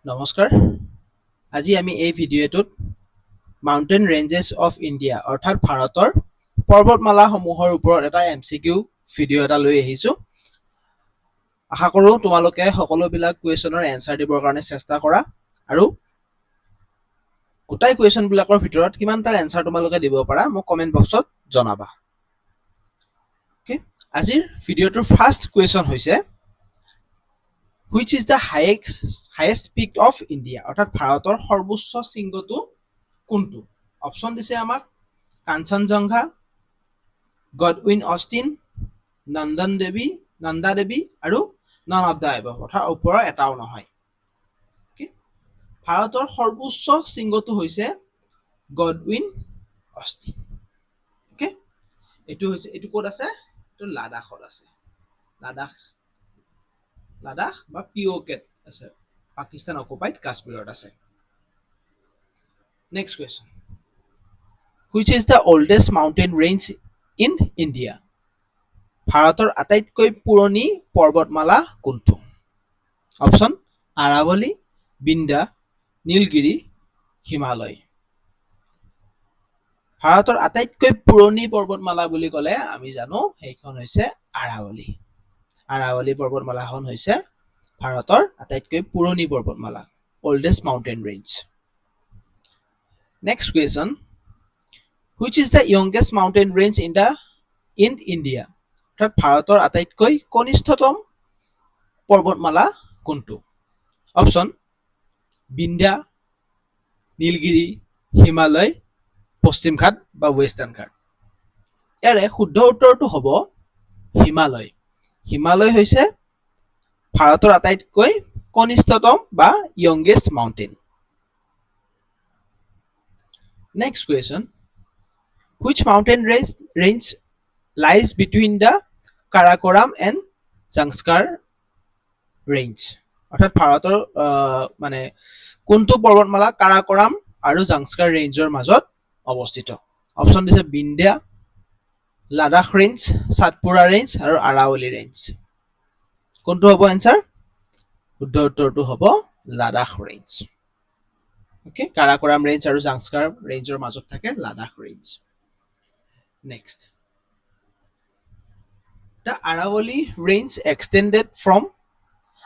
নমস্কাৰ আজি আমি এই ভিডিঅ'টোত মাউণ্টেইন ৰেঞ্জেছ অফ ইণ্ডিয়া অৰ্থাৎ ভাৰতৰ পৰ্বতমালাসমূহৰ ওপৰত এটা এমচিকিউ ভিডিঅ' এটা লৈ আহিছো আশা কৰোঁ তোমালোকে সকলোবিলাক কুৱেশ্যনৰ এনসাৰ দিবৰ কাৰণে চেষ্টা কৰা আৰু গোটাই কুৱেশ্যনবিলাকৰ ভিতৰত কিমানটাৰ এনসাৰ তোমালোকে দিব পাৰা মোক কমেন্ট বক্সত জনাবা ওকে আজিৰ ভিডিঅ'টোৰ ফাৰ্ষ্ট কুৱেশ্যন হৈছে Which is the highest peak of India? অৰ্থাৎ ভাৰতৰ সৰ্বোচ্চ শৃংগটো কোনটো? অপচন দিছে আমাক কাঞ্চনজংঘা, গডউইন অষ্টিন, নন্দা দেৱী আৰু নন অফ দ্য এবভ অৰ্থাৎ ওপৰৰ এটাও নহয়। ভাৰতৰ সৰ্বোচ্চ শৃংগটো হৈছে গডউইন অষ্টিন। ওকে এইটো ক'ত আছে? এইটো লাডাখত আছে। লাডাখ বা পিঅ'কেত আছে পাকিস্তান অকুপাইড কাশ্মীৰত আছে next question which is the oldest mountain range in India ভাৰতৰ আটাইতকৈ পুৰণি পৰ্বতমালা কোনটো অপশ্যন আৰাৱলী বিন্ধ্যা নীলগিৰি হিমালয় ভাৰতৰ আটাইতকৈ পুৰণি পৰ্বতমালা বুলি ক'লে আমি জানো সেইখন হৈছে আৰাৱলী পৰ্বতমালাখন হৈছে ভাৰতৰ আটাইতকৈ পুৰণি পৰ্বতমালা oldest mountain range next question which is the youngest mountain range in India অৰ্থাৎ ভাৰতৰ আটাইতকৈ কনিষ্ঠতম পৰ্বতমালা কোনটো অপশ্যন বিন্ধ্যা নীলগিৰি হিমালয় পশ্চিম ঘাট বা ৱেষ্টাৰ্ণ ঘাট ইয়াৰে শুদ্ধ উত্তৰটো হ'ব হিমালয় হৈছে ভাৰতৰ আটাইতকৈ কনিষ্ঠতম বা youngest mountain next question which mountain range lies between the Karakoram and Zanskar range অৰ্থাৎ ভাৰতৰ মানে কোনটো পৰ্বতমালা কাৰাকোৰাম আৰু জাংস্কাৰ ৰেঞ্জৰ মাজত অৱস্থিত অপশ্যন দিছে বিন্ধ্যা লাডাখ ৰেঞ্জ সাতপুৰা ৰেঞ্জ আৰু আৰাৱলী ৰেঞ্জ কোনটো হ'ব এনসাৰ শুদ্ধ উত্তৰটো হ'ব Ladakh range okay Karakoram range আৰু জাংস্কাৰ ৰেঞ্জৰ মাজত থাকে Ladakh range next the Aravalli range extended from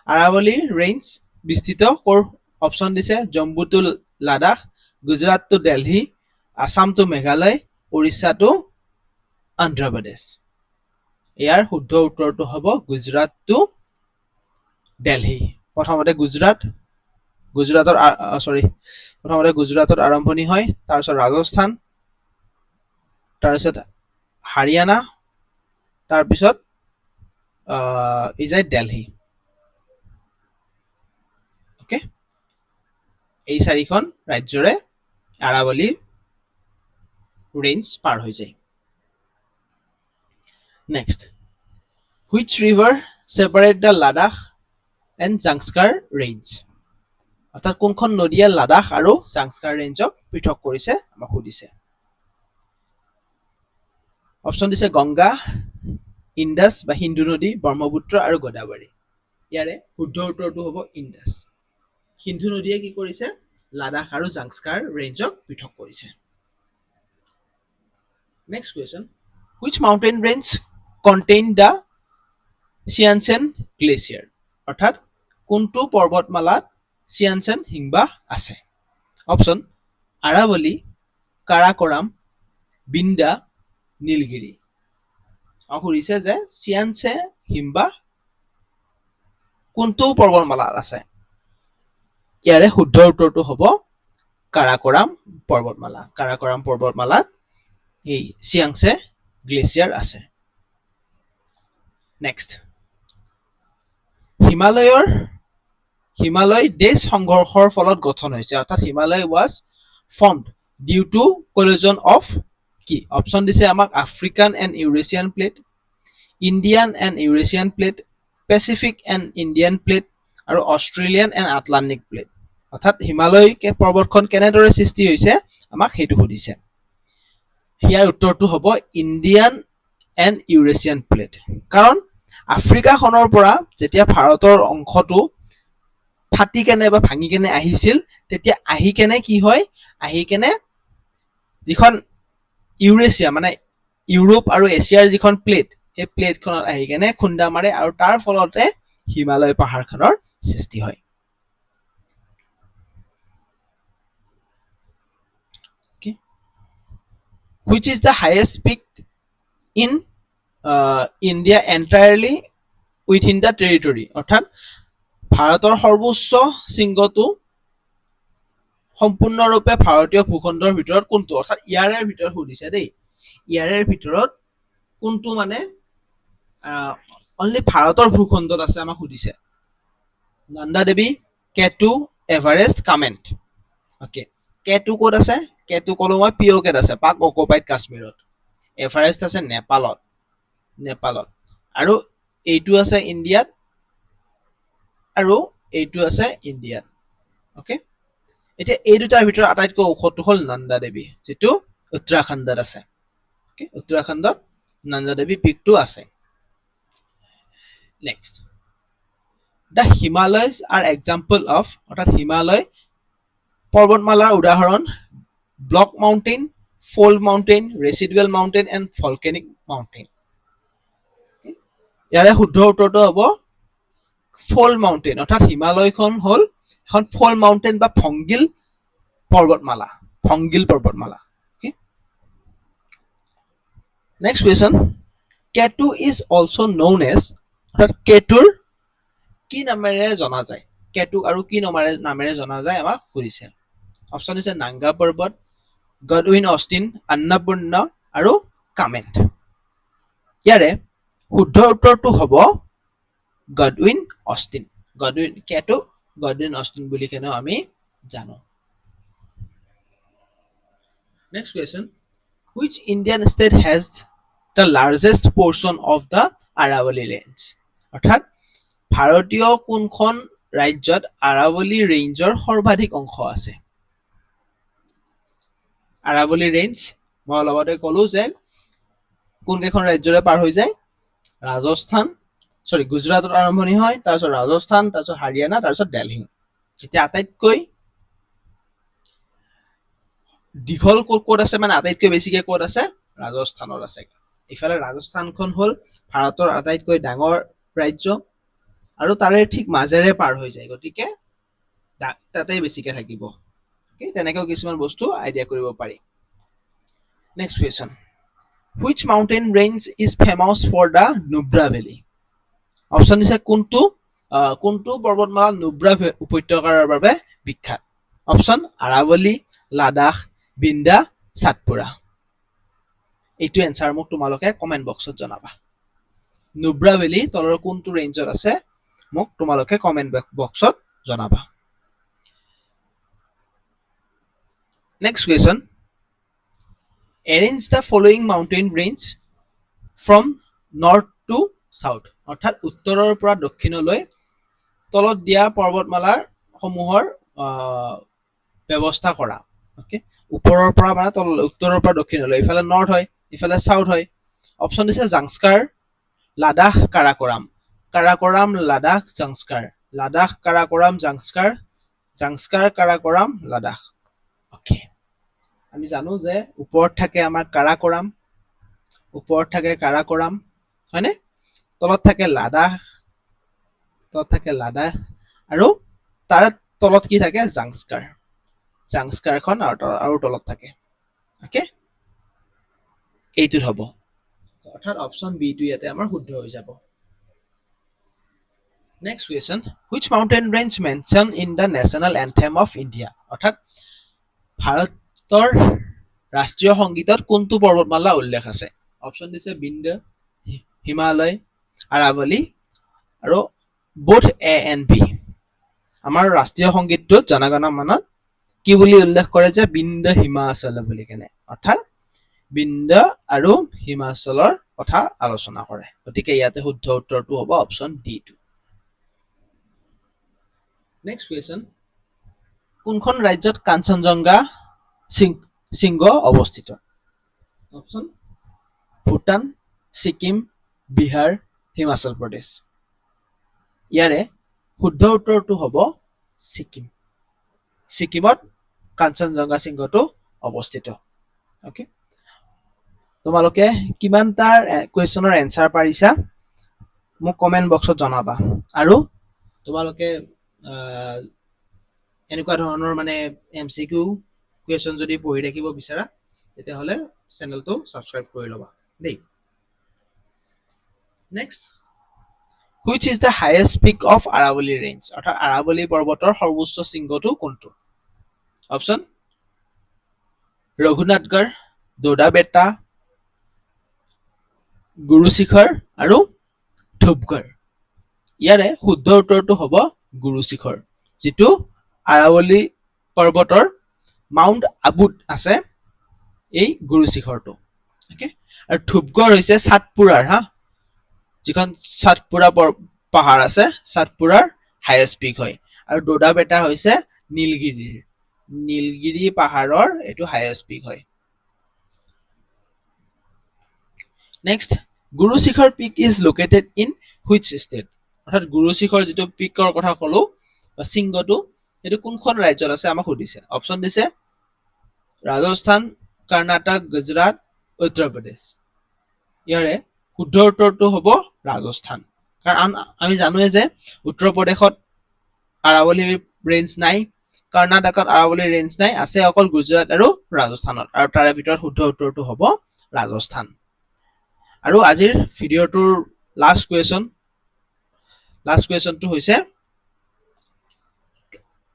Aravalli range বিস্তৃত কৰ অপশ্যন দিছে Jammu to Ladakh Gujarat to Delhi Assam to Meghalaya Orissa to Andhra Pradesh ইয়াৰ শুদ্ধ উত্তৰটো হ'ব গুজৰাট টু দিল্লী প্ৰথমতে গুজৰাটত আৰম্ভণি হয় তাৰপিছত ৰাজস্থান তাৰপিছত হাৰিয়ানা তাৰপিছত যায় দিল্লী ওকে এই চাৰিখন ৰাজ্যৰে আৰাৱলী ৰেঞ্জ পাৰ হৈ যায় next which river separate the Ladakh and Zanskar range অৰ্থাৎ কোনখন নদীয়ে লাডাখ আৰু জাংস্কাৰ ৰেঞ্জক পৃথক কৰিছে আমাক সুধিছে অপশ্যন দিছে গংগা ইণ্ডাছ বা সিন্ধু নদী ব্ৰহ্মপুত্ৰ আৰু গোদাবৰী ইয়াৰে শুদ্ধ উত্তৰটো হ'ব ইণ্ডাছ সিন্ধু নদীয়ে কি কৰিছে লাডাখ আৰু জাংস্কাৰ ৰেঞ্জক পৃথক কৰিছে next question which mountain range contain the Siachen glacier অৰ্থাৎ কোনটো পৰ্বতমালাত চিয়ানচেন হিমবাহ আছে অপশ্যন আৰাৱলী কাৰাকোৰাম বিন্ধ্যা নীলগিৰি সুধিছে যে চিয়ানচে হিমবাহ কোনটো পৰ্বতমালাত আছে ইয়াৰে শুদ্ধ উত্তৰটো হ'ব কাৰাকোৰাম পৰ্বতমালাত এই চিয়ানচে গ্লেচিয়াৰ আছে নেক্সট হিমালয় দেশ সংঘৰ্ষৰ ফলত গঠন হৈছে অৰ্থাৎ Himalaya was formed due to collision of কি অপশ্যন দিছে আমাক African and Eurasian plate Indian and Eurasian plate Pacific and Indian plate আৰু অষ্ট্ৰেলিয়ান এণ্ড আটলাণ্টিক প্লেট অৰ্থাৎ হিমালয় পৰ্বতখন কেনেদৰে সৃষ্টি হৈছে আমাক সেইটো সুধিছে ইয়াৰ উত্তৰটো হ'ব ইণ্ডিয়ান এণ্ড ইউৰেছিয়ান প্লেট কাৰণ আফ্ৰিকাখনৰ পৰা যেতিয়া ভাৰতৰ অংশটো ফাটি কেনে বা ভাঙি কেনে আহিছিল তেতিয়া আহি কেনে কি হয় আহি কেনে যিখন ইউৰেছিয়া মানে ইউৰোপ আৰু এছিয়াৰ যিখন প্লেট সেই প্লেটখনত আহি কেনে খুন্দা মাৰে আৰু তাৰ ফলতে হিমালয় পাহাৰখনৰ সৃষ্টি হয় which is the highest peak in India entirely within the territory অৰ্থাৎ ভাৰতৰ সৰ্বোচ্চ শৃংগটো সম্পূৰ্ণৰূপে ভাৰতীয় ভূখণ্ডৰ ভিতৰত কোনটো অৰ্থাৎ ইয়াৰে ভিতৰত সুধিছে দেই ইয়াৰে ভিতৰত কোনটো মানে অনলি ভাৰতৰ ভূখণ্ডত আছে আমাক সুধিছে নন্দা দেৱী কেটু এভাৰেষ্ট কামেণ্ট অকে কেটু ক'ত আছে কেটু ক'লো মই পিঅ'কেত আছে পাক অকুপাইড কাশ্মীৰত এভাৰেষ্ট আছে নেপালত আৰু এইটো আছে ইণ্ডিয়াত আৰু এইটো আছে ইণ্ডিয়াত অকে এতিয়া এই দুটাৰ ভিতৰত আটাইতকৈ ওখটো হ'ল নন্দা দেৱী যেটো উত্তৰাখণ্ডত আছে অকে উত্তৰাখণ্ডত নন্দা দেৱী পিকটো আছে next The Himalayas are example of অৰ্থাৎ হিমালয় পৰ্বতমালাৰ উদাহৰণ block mountain fold mountain residual mountain and volcanic mountain ইয়াৰে শুদ্ধ উত্তৰটো হ'ব ফল্ড মাউণ্টেইন অৰ্থাৎ হিমালয়খন হ'ল এখন ফল্ড মাউণ্টেইন বা ভংগিল পৰ্বতমালা next question K two is also' known as অৰ্থাৎ কেটুৰ কি নামেৰে জনা যায় কেটু আৰু কি নামেৰে জনা যায় আমাক সুধিছে অপশ্যন হৈছে নাংগা পৰ্বত গডউইন অষ্টিন আন্নাপূৰ্ণ আৰু কামেণ্ট ইয়াৰে শুদ্ধ উত্তৰটো হ'ব গডউইন অষ্টিন কেটু গডউইন অষ্টিন বুলি কেনে আমি জানো next question which Indian state has the largest portion of the Aravalli range অৰ্থাৎ ভাৰতীয় কোনখন ৰাজ্যত আৰাৱলী ৰেঞ্জৰ সৰ্বাধিক অংশ আছে আৰাৱলী ৰেঞ্জ মই লগতে ক'লো যে কোনকেইখন ৰাজ্যৰে পাৰ হৈ যায় গুজৰাটত আৰম্ভণি হয় তাৰপিছত ৰাজস্থান তাৰপিছত হাৰিয়ানা তাৰপিছত দিল্লী এতিয়া আটাইতকৈ দীঘল ক'ত আছে মানে আটাইতকৈ বেছিকৈ ক'ত আছে ৰাজস্থানত আছে ইফালে ৰাজস্থানখন হ'ল ভাৰতৰ আটাইতকৈ ডাঙৰ ৰাজ্য আৰু তাৰে ঠিক মাজেৰে পাৰ হৈ যায় গতিকে তাতে বেছিকৈ থাকিব তেনেকৈ কিছুমান বস্তু আইডিয়া কৰিব পাৰি next question which mountain range is famous for the Nubra Valley option দিছে কোনটো পৰ্বতমালা নুব্ৰা উপত্যকাৰ বাবে বিখ্যাত অপশ্যন আৰাৱলী লাডাখ বিন্দা সাতপুৰা এইটো এনসাৰ মোক তোমালোকে কমেন্ট বক্সত জনাবা নুব্ৰা ভেলি তলৰ কোনটো ৰেঞ্জত আছে মোক তোমালোকে কমেন্ট বক্সত জনাবা next question arrange the following mountain range from north to south অৰ্থাৎ উত্তৰৰ পৰা দক্ষিণলৈ তলত দিয়া পৰ্বতমালাৰ সমূহৰ ব্যৱস্থা কৰা ওকে ওপৰৰ পৰা মানে উত্তৰৰ পৰা দক্ষিণলৈ ইফালে নৰ্থ হয় ইফালে সাউথ হয় অপশ্যন দিছে জাংস্কাৰ লাডাখ কাৰাকোৰাম লাডাখ জাংস্কাৰ কাৰাকোৰাম লাডাখ ওকে আমি জানো যে ওপৰত থাকে আমাৰ কাৰাকোৰাম হয়নে তলত থাকে লাডাখ আৰু তাৰ তলত কি থাকে জাংস্কাৰখন আৰু তলত থাকে ওকে এইটো হ'ব অৰ্থাৎ অপশ্যন বি টো ইয়াতে আমাৰ শুদ্ধ হৈ যাব next question which mountain range mentioned in the national anthem of India অৰ্থাৎ ভাৰতৰ ৰাষ্ট্ৰীয় সংগীতত কোনটো পৰ্বতমালা উল্লেখ আছে অপশ্যন দিছে বিন্ধ্য হিমালয় আৰাৱলী আৰু both A and B আমাৰ ৰাষ্ট্ৰীয় সংগীতটোত জনগণ মনত কি বুলি উল্লেখ কৰে যে বিন্ধ্য হিমাচল বুলি কেনে অৰ্থাৎ বিন্ধ্য আৰু হিমাচলৰ কথা আলোচনা কৰে গতিকে ইয়াতে শুদ্ধ উত্তৰটো হ'ব অপশ্যন ডি টো নেক্সট কুৱেশ্যন কোনখন ৰাজ্যত কাঞ্চনজংঘা শৃংগ অৱস্থিত অপশ্যন ভূটান ছিকিম বিহাৰ হিমাচল প্ৰদেশ ইয়াৰে শুদ্ধ উত্তৰটো হ'ব ছিকিম। ছিকিমত কাঞ্চনজংঘা শৃংগটো অৱস্থিত। অ'কে, তোমালোকে কিমানটা কুৱেশ্যনৰ এনচাৰ পাৰিছা মোক কমেণ্ট বক্সত জনাবা। আৰু তোমালোকে এনেকুৱা ধৰণৰ মানে MCQ কুৱেশ্যন যদি পঢ়ি ৰাখিব বিচাৰা তেতিয়াহ'লে চেনেলটো ছাবস্ক্ৰাইব কৰি ল'বা দেই। Next, which is the highest peak of Aravalli range, অৰ্থাৎ আৰাৱলী পৰ্বতৰ সৰ্বোচ্চ শৃংগটো কোনটো? অপশ্যন ৰঘুনাথগড়, দোদা বেটা, গুৰু শিখৰ আৰু ধূপগড়। ইয়াৰে শুদ্ধ উত্তৰটো হ'ব গুৰু শিখৰ, যিটো আৰাৱলী পৰ্বতৰ মাউণ্ট আবুত আছে এই গুৰু শিখৰটো। অ'কে, আৰু ধূপগড় হৈছে সাতপুৰাৰ যিখন সাতপুৰা পাহাৰ আছে, সাতপুৰাৰ হাইয়েষ্ট পিক হয়। আৰু দোদা বেটা হৈছে নীলগিৰি পাহাৰৰ এইটো হাইয়েষ্ট পিক হয়। Next, Guru Shikhar peak is located in which state, অৰ্থাৎ গুৰু শিখৰ যিটো পিকৰ কথা ক'লো বা শৃংগটো, সেইটো কোনখন ৰাজ্যত আছে আমাক সুধিছে। অপশ্যন দিছে ৰাজস্থান, কৰ্ণাটক, গুজৰাট, উত্তৰ প্ৰদেশ। ইয়াৰে শুদ্ধ উত্তৰটো হ'ব ৰাজস্থান, কাৰণ আমি জানোৱে যে উত্তৰ প্ৰদেশত আৰাৱলী ৰেঞ্জ নাই, কৰ্ণাটকত আৰাৱলী ৰেঞ্জ নাই, আছে অকল গুজৰাট আৰু ৰাজস্থানত, আৰু তাৰে ভিতৰত শুদ্ধ উত্তৰটো হ'ব ৰাজস্থান। আৰু আজিৰ ভিডিঅ'টোৰ লাষ্ট কুৱেশ্যনটো হৈছে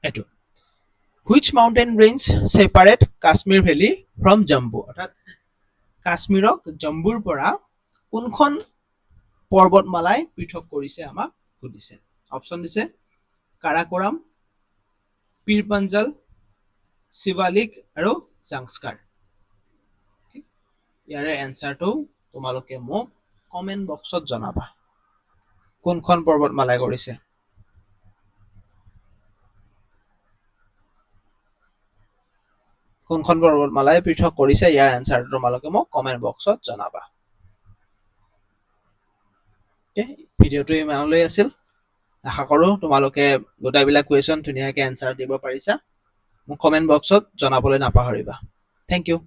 এইটো, which mountain range separate Kashmir valley from Jammu, অৰ্থাৎ কাশ্মীৰক জম্মুৰ পৰা কোনখন পৰ্বতমালাই পৃথক কৰিছে আমাক সুধিছে। অপশ্যন দিছে কাৰাকোৰাম, পীৰ পাঞ্জাল, শিৱালিক আৰু জাংস্কাৰ। ইয়াৰে এনচাৰটো তোমালোকে মোক কমেণ্ট বক্সত জনাবা, কোনখন পৰ্বতমালাই কৰিছে। কোনখন পৰ্বতমালাই পৃথক কৰিছে, ইয়াৰ এনচাৰটো তোমালোকে মোক কমেণ্ট বক্সত জনাবা। ভিডিঅ'টো ইমানলৈ আছিল। আশা কৰোঁ তোমালোকে গোটেইবিলাক কুৱেশ্যন ধুনীয়াকৈ এনচাৰ দিব পাৰিছা। মোক কমেণ্ট বক্সত জনাবলৈ নাপাহৰিবা। Thank U.